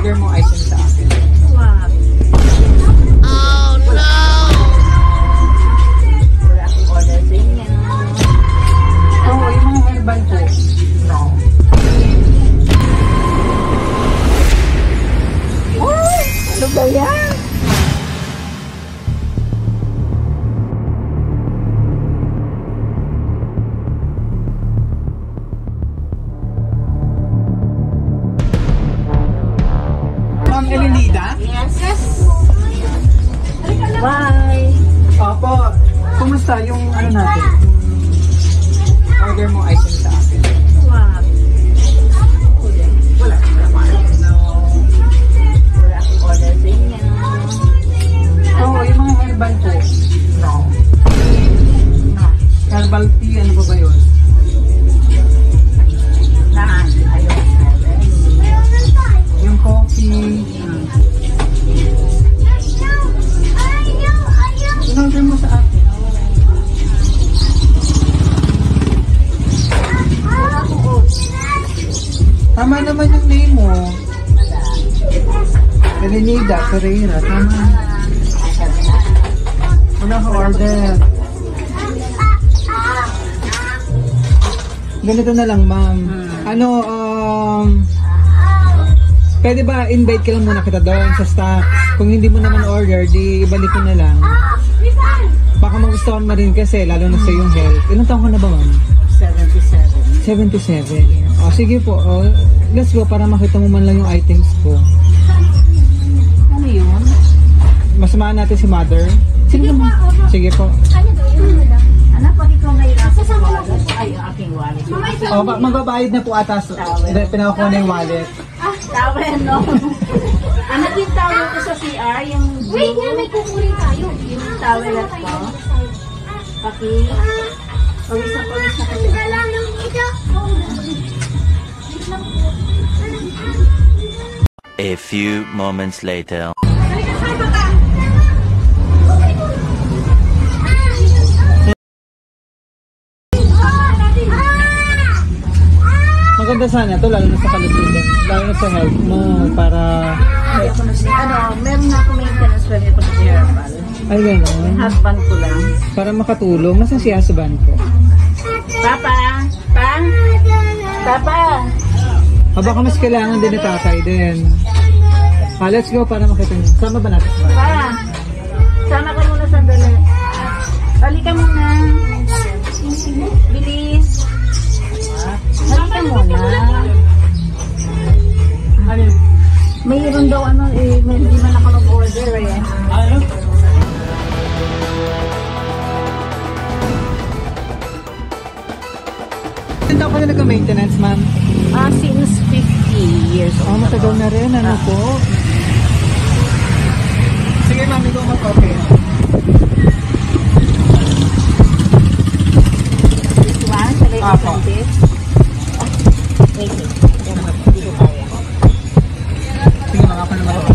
order mo item sa akin. Wow. Oh no! Wala akong order sa inyo. Oo, yung mga herbal po. No. Uy! Ano ba yan? Ma'am Elenida? Yes. Bye. Opo. Kumusta yung ano natin? Order mo item sa akin. Wow. Wala. No. Wala akong order sa inyo. Oo, yung mga herbal po. No. No. Herbal tea, ano ba yun? Naan. Ayun. Yung coffee. In-order mo sa akin. Tama naman yung name mo. Elenida Pereira. Tama. Wala ka order. Ganito na lang, ma'am. Ano, pwede ba invite ka lang muna kita doon sa staff? Kung hindi mo naman order, di ibalik ko na lang. Baka magustuhan mo rin kasi, lalo na sa yung health. Ilang taon ka na ba, ma'am? 77. 77. O, sige po. O, let's go para makita mo man lang yung items ko. Ano yun? Masamahan natin si mother. Sige po. Sige po. Anak, pag ikaw may wallet, ay, yung aking wallet. O, magbabayad na po atas. Pinakuha na yung wallet. Tawel, no? Anak, yung towel ko sa CR, yung blue. Wait, nga may kukunin tayo. Yung towelet ko. Paki. Pawis na kasi. A few moments later. Maganda sana to, lalo na sa kalusugan. Lalo na sa health mo, para... Meron na ako maintenance when ito sa herbal. Ay, gano'n. Husband ko lang. Para makatulong. Nasaan si husband ko? Papa! Pa? Papa! Baka mas kailangan din ni tatay din. Let's go para makita niyo. Sama ba natin? Pa! Sama ka muna sandali. Halika muna. Bilis. Halika muna. Mayroon daw hindi man ako nag-order eh. Ano? Hindi ako na nag-maintenance, ma'am. Since 50 years old. Matagal na rin. Ano po? Sige, ma'am. Ikaw mag-okay. This one, sa lady Apo. this. Wait. Hindi ko kaya. Sige, mga pa naman ako.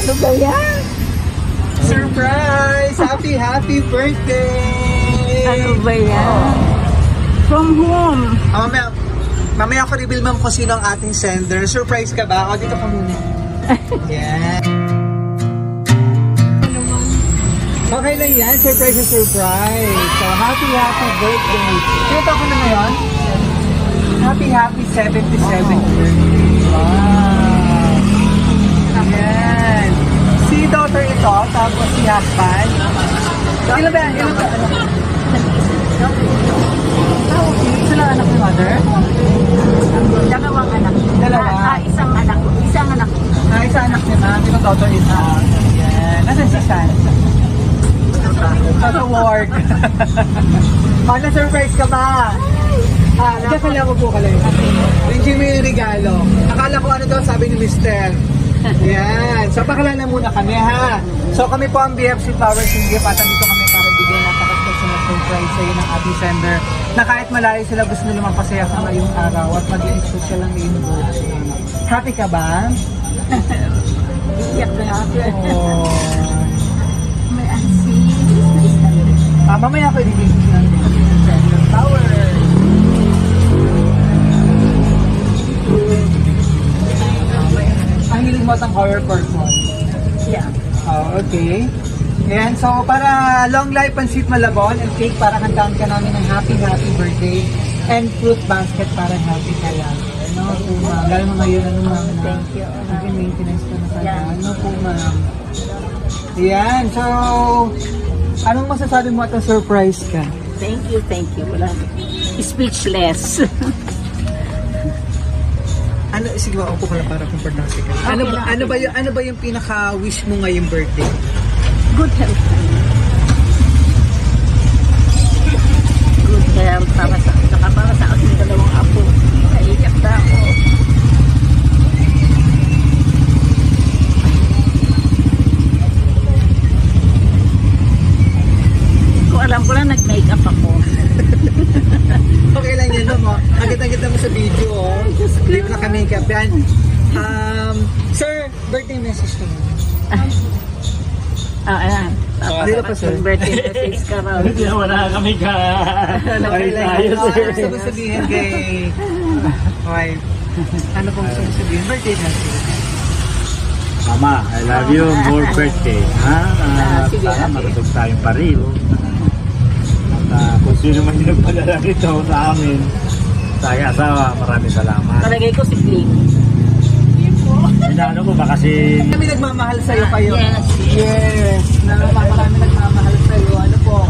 Ano ba yan? Surprise! Happy birthday! Ano ba yan? From whom? Mamaya ko reveal ma'am kung sino ang ating sender. Surprise ka ba? O, dito ka muna. Yeah. Okay lang yan. Surprise na surprise. So, happy birthday. Sino ko na ngayon? Happy 77th birthday. Wow. Ayan. Si daughter ito, tapos si husband. Ilan ba? Isa lang anak ni mother? Dalawang anak. Dalawa? Isang anak. Isang anak. Isa anak niya na. Yung daughter ito. Ayan. Nasaan si San? Sa work. Na-surprise ka ba? Diyan ko po ka lang. Yung Jimmy yung regalo. Akala ko ano daw sabi ni Mr. Yan. So pakilala muna kami ha. So kami po ang BFC Flowers and Gift at dito kami para bigyan napaka-special na surprise sa iyo ng ating sender na kahit malayo sila gusto nila mapasaya sa ngayong araw at maging social ang iyong birthday. Happy ka ba? Iyak na ako. Oh. May ansi. Mamaya ako i-release ng sender flowers. promote ang horror purple. Yeah. Oh, okay. Ayan, so para long life and sweet malabon and cake para kantaan ka namin ng happy birthday and fruit basket para happy ka lang. Ano po ma'am, lalo na ngayon ano ma'am na Thank you. maintenance ko na sana. Yeah. Ano po ma'am. Ayan, so anong masasabi mo at surprise ka? Thank you. Wala. Speechless. Ano, sige ba, ako pala para komportable ka. Ano ba yung pinaka-wish mo ngayong birthday? Good health. Good health para sa aking dalawang apo. Naiyak na ako. Kung alam ko lang, nag-makeup ako. Okay lang yan, no? Agad-agad mo sa video, oh. Hindi mo naka-makeup yan. Sir, birthday message ka mo. Ayan. Dito pa, sir. Birthday message ka raw. Wala kami ka. Okay lang. Ayos, Ano sir. gusto mo sabihin kay wife? Ano pong gusto mo sabihin? Birthday message. Mama, I love you. More birthday. Ha? Sige, Sana okay. matutog tayong pariho. At kung sino man yung nagpadala rito sa amin, sa aking asawa, maraming salamat. Talagay ko si Glenn. Inaano ko ba kasi Kami nagmamahal sa'yo kayo. Yes. Yes. Marami nagmamahal sa'yo. Ano po?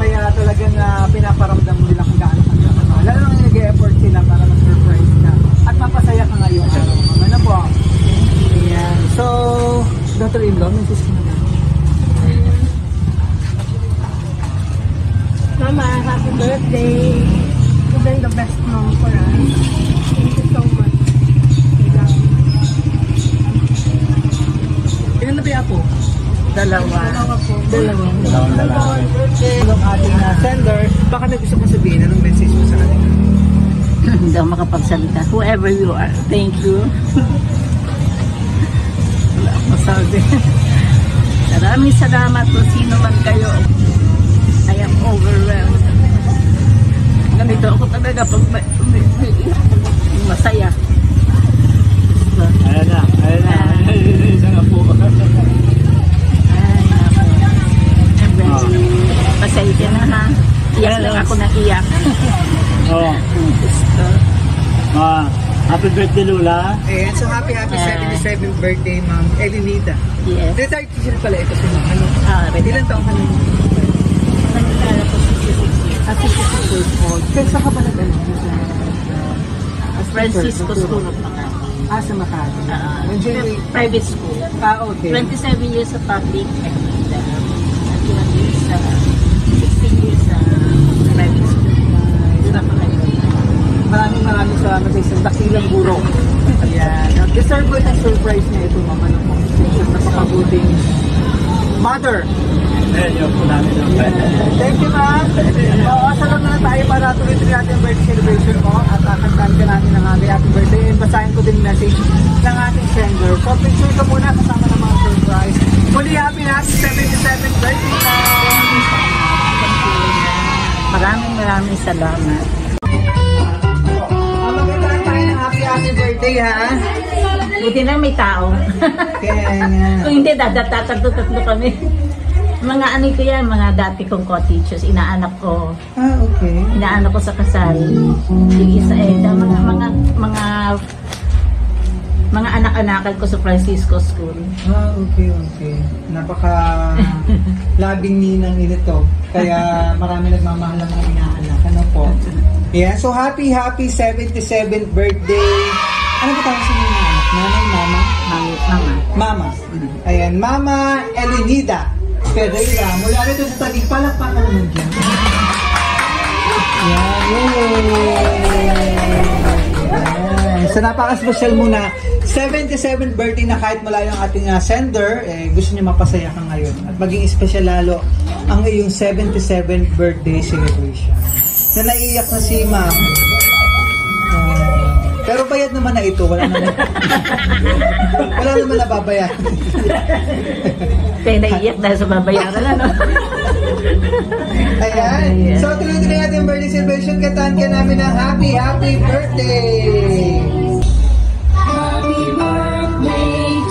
Kaya talagang pinaparamdam mo nila kung gaano ka na. Lalo nang nag-e-effort sila para ma-surprise ka. At mapasaya ka ngayong araw. Ano po? Ayan. So, daughter-in-law, may sis ka na. Mama, happy birthday. You've been the best mom for us. Thank you so much. I love you. Ilan na ba po? Dalawa. dalawang lalaki. Ang ating sender, baka may gusto kong sabihin, anong message mo sa kanila? Hindi ako makapagsalita. Whoever you are, thank you. Wala akong sabi. Maraming salamat kung sino man kayo. I am overwhelmed. Ganito ako talaga pag masaya. Ayan na. Isa nga po. Ay, naku. I'm ready. Pasayya na ha. Iyak lang ako na iyak. Oh, Gusto. happy birthday, Lula. Ayan, so happy 77th birthday, Ma'am Elinida. Yes. Retired teacher pala ito si Ma'am. Ano? Ready. Ilan taong ka na? Nagkala ko 66 years. 66 years old. Kaya saan ka ba nag-ano? Francisco School of Makati. Sa Makati. Private school. Okay. 27 years sa public and 21 years sa 16 years sa private school. Doon ako Maraming salamat sa isang dakilang guro. Ayan. Deserve ko ng surprise niya ito, Ma'am. Ano po? Napakabuting mother. Ayan yung po namin ng Thank you, Ma'am. Salam na tayo para tuloy-tuloy natin ang birthday celebration mo at kantaan ka namin ng happy birthday and basahin ko din message ng ating sender. So, picture ka muna kasama ng mga surprise. Muli, happy 77th birthday na! Maraming salamat. Magandang tayo ng happy birthday, ha? Buti lang may tao. Kaya nga. Kung hindi, tatlo kami. Mga ano ko yan, mga dati kong co-teachers, inaanak ko. Okay. Inaanak ko sa kasal. Yung isa mga anak-anakan ko sa Francisco School. Okay. Napaka labing ninang nito. Kaya marami nagmamahal ng mga inaanak. Ano po? Yeah, so happy 77th birthday. Ano ba tawag sa inyo ng anak? Nanay, mama? Mama. Ayan, Mama Elinida Pereira. Mula rito sa Taguig. Palakpakan naman dyan. Yan. So napaka-special muna. 77th birthday na kahit malayo ang ating sender, gusto niya mapasaya ka ngayon. At maging special lalo ang iyong 77th birthday celebration. Na naiiyak na si Ma'am. Pero bayad naman na ito. Wala naman nababayaran. Kaya naiiyak dahil sa babayaran, ano? Ayan. So, tuloy-tuloy natin yung birthday celebration. Kataan ka namin ng happy birthday! Happy birthday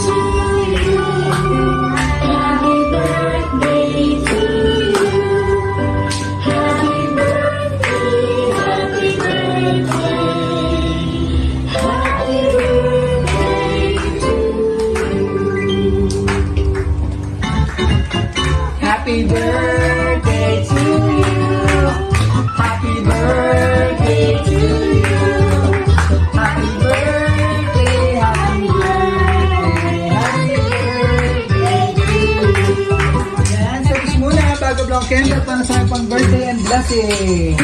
blessing.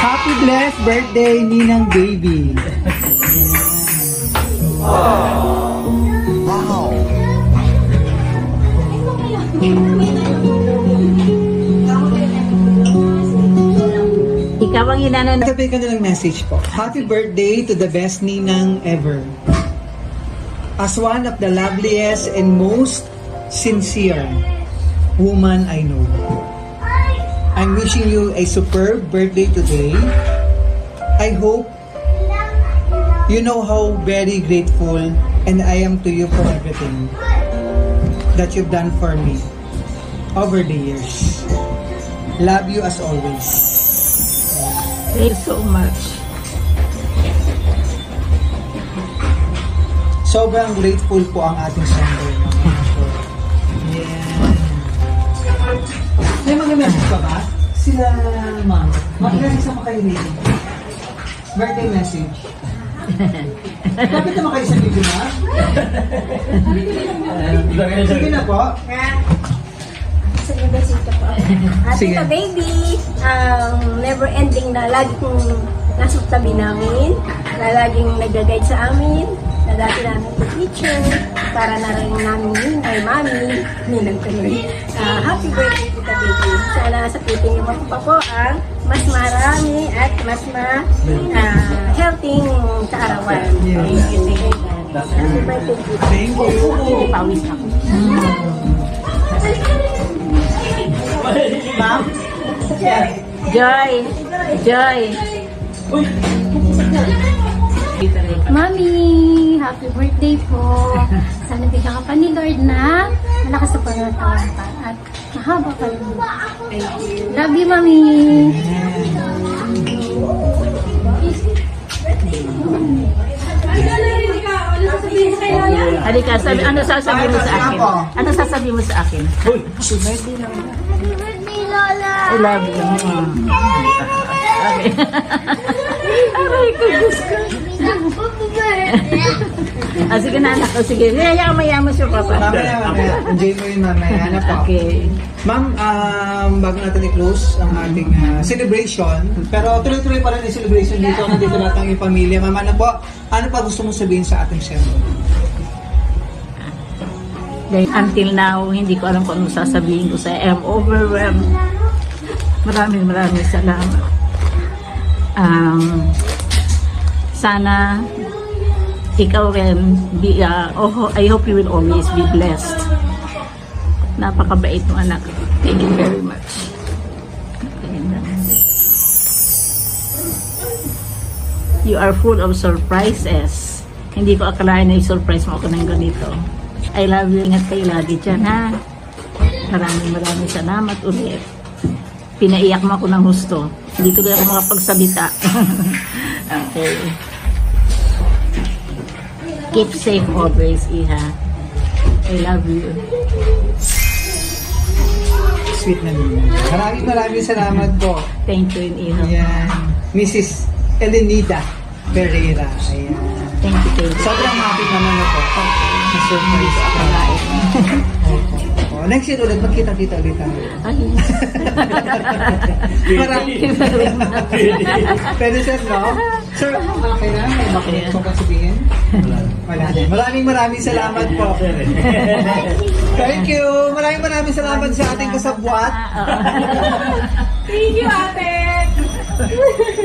Happy blessed birthday, Ninang Baby. Ikaw ang inanan. Sabi ka nilang message po. Happy birthday to the best Ninang ever. As one of the loveliest and most sincere woman I know. I'm wishing you a superb birthday today. I hope you know how very grateful and I am to you for everything that you've done for me over the years. Love you as always. Thank you so much. Sobrang grateful po ang ating sender. Yeah. May mga message pa ba? Sila, ma'am. Mag-message naman kayo dito. Birthday message. Dapat naman kayo sa video, ma'am. Sige na po. Sa message ka po. Ate Sige. ka baby, never ending na lagi kong nasa tabi namin, na laging nag-guide sa amin, na dati namin teacher, para na rin namin ay mami, ninang tuloy. Happy birthday kita baby. Sana sa piting mo pa po ang mas marami at mas healthy kaarawan. Thank you. Happy birthday kita. Thank you. Pawis ako. Ma'am? Joy! Joy! Mami, happy birthday po. Sana bigyan ka pa ni Lord na malakas na pangatawan pa at mahaba pa rin. Love you, Mami. Halika, sabi, ano sasabihin mo sa akin? Ano sasabihin mo sa akin? Happy birthday, Lola. I love you. Okay. Aray ko, Diyos ko. Sige na anak ko, sige. Maya mo siya papa. Mamaya. Enjoy mo yun mamaya. Ano po? Okay. Ma'am, bago natin i-close ang ating celebration, pero tuloy-tuloy pa rin yung celebration dito. Nandito lahat ang iyong pamilya. Ma'am, ano pa gusto mo sabihin sa ating siyempre? Until now, hindi ko alam kung ano sasabihin ko sa I am overwhelmed. Maraming salamat. Sana ikaw rin, I hope you will always be blessed. Napakabait ng anak. Thank you very much. You are full of surprises. Hindi ko akalain na i-surprise mo ako ng ganito. I love you. Ingat kayo lagi dyan, ha? Maraming salamat ulit. Pinaiyak mo ako ng husto. Hindi tuloy ako makapagsalita. Okay. Keep safe always, Iha. I love you. Sweet na naman. Maraming salamat po. Thank you, Iha. Ayan. Mrs. Elenida Pereira. Ayan. Thank you. Sobrang happy naman ako. Na-surprise ako. Next year ulit, magkita-kita ulit tayo. Pwede sir, no? Sir, okay na? May makinig ko pa sabihin? Wala din. Maraming salamat po. Thank you. Maraming salamat sa ating kasabwat. Thank you, ate!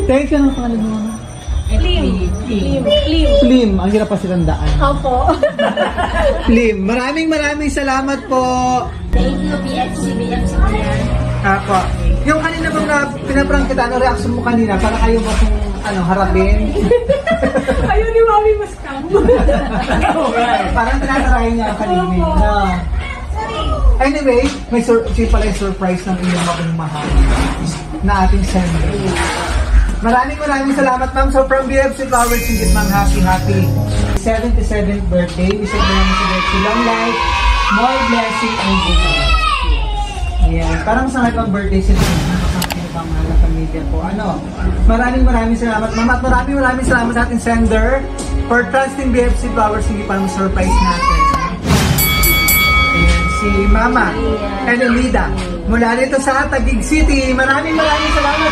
Thank you. Ano pangalan mo? Flim. Ang hirap pa silang daan. Opo. Flim. Maraming salamat po. Thank you, BFC. Ako. Yung kanina bang pinaprank kita, ano reaction mo kanina? Para kayo ba kung harapin? Ayaw ni Mami mas kam. Parang tinatarahin niya ang kanina. No. Anyway, may pala yung surprise ng inyong mapagmahal na ating sender. Maraming salamat, ma'am. So from BFC Flowers, Singit Mang, happy. 77th birthday. Wish ko naman si Betsy long life, more blessing, and good health. Ayan. Parang sa ibang birthday sila. Nakakasino bang mahal na pamilya ko. Ano? Maraming salamat, Mama. At maraming salamat sa ating sender for trusting BFC Flowers. Hindi parang surprise natin. Ayan. Si Mama Elenida mula dito sa Taguig City. Maraming salamat.